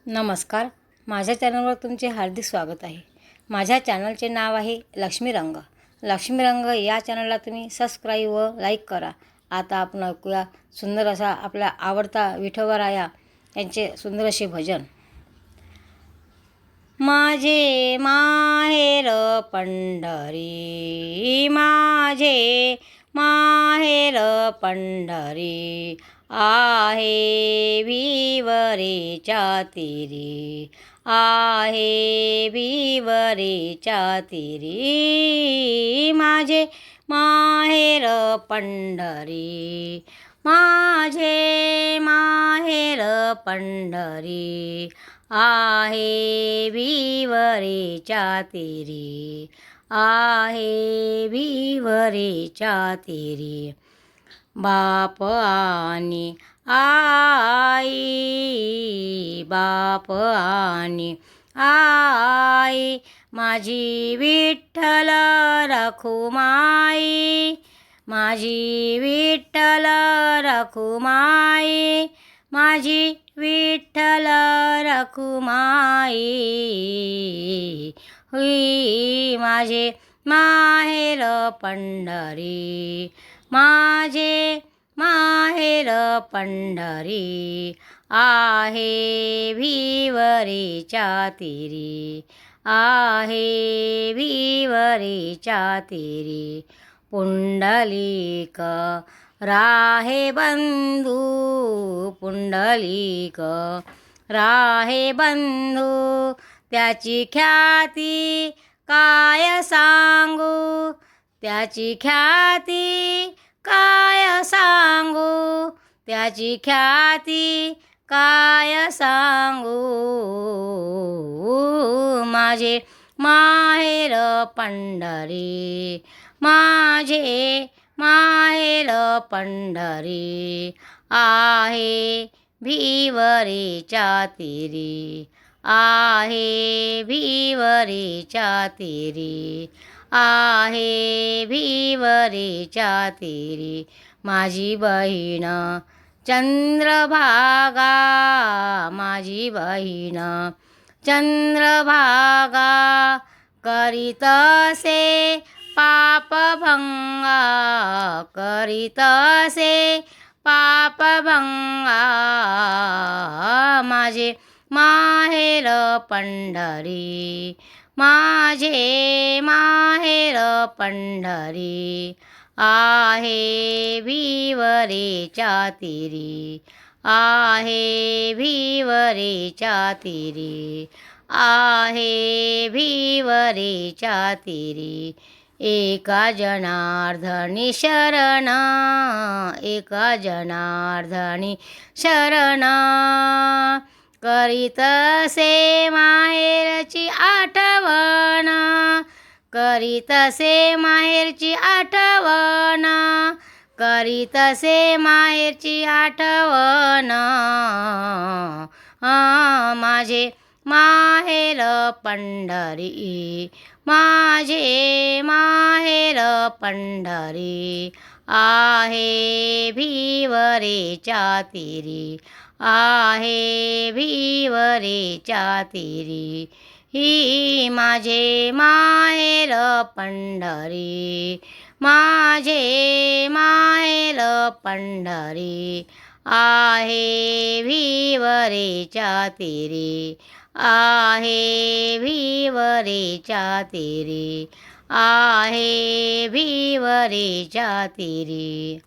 नमस्कार. माझ्या चॅनलवर तुमचे हार्दिक स्वागत आहे. माझ्या चॅनलचे नाव आहे लक्ष्मी रंग. लक्ष्मी रंग या चॅनलला तुम्ही सबस्क्राईब व लाईक करा. आता आपण ऐकूया सुंदर असा आपला आवडता विठोबराया यांचे सुंदर असे भजन. माझे माहेर पंढरी, माझे माहेर पंढरी, आहे विवरेच्या तीरी, आहे विवरेच्या तीरी. माझे माहेर पंढरी, माझे माहेर पंढरी, आहे विवरेच्या तीरी, आहे विवरेच्या तीरी. बाप आणि आई, बाप आणि आई, माझी विठ्ठल रखुमाई, माझी विठ्ठल रखुमाई, माझी विठ्ठल रखुमाई. हुई माझे माहेर पंढरी, माझे माहेर पंढरी, आहे विवरेच्या तीरी, आहे विवरेच्या तीरी. पुंडलिक राहे बंधू, पुंडलिक राहे बंधू, त्याची ख्याती काय सांगू, त्याची ख्याती काय सांगू, त्याची ख्याती काय सांगू. माझे माहेर पंढरी, माझे माहेर पंढरी, आहे विवरेच्या तीरी, आहे विवरेच्या तीरी, आहे विवरेच्या तीरी. माझी बहीण चंद्रभागा, माझी बहीण चंद्रभागा, करीतसे पापभंगा, करीतसे पापभंगा. माझे माहेर पंढरी, माझे माहेर पंढरी, आहे विवरेच्या तीरी, आहे विवरेच्या तीरी, आहे विवरेच्या तीरी. एका जनार्दनी शरण, एका जनार्दनी शरण, करीतसे माहेरची आठवण, करीतसे माहेरची आठवण, करीतसे माहेरची आठवण. माझे माहेर पंढरी, माझे माहेर पंढरी, आहे विवरेच्या तीरी, आहे विवरेच्या तीरी. ही माझे माहेर पंढरी, माझे माहेर पंढरी, आहे विवरेच्या तीरी, आहे विवरेच्या तीरी, आहे विवरेच्या तीरी.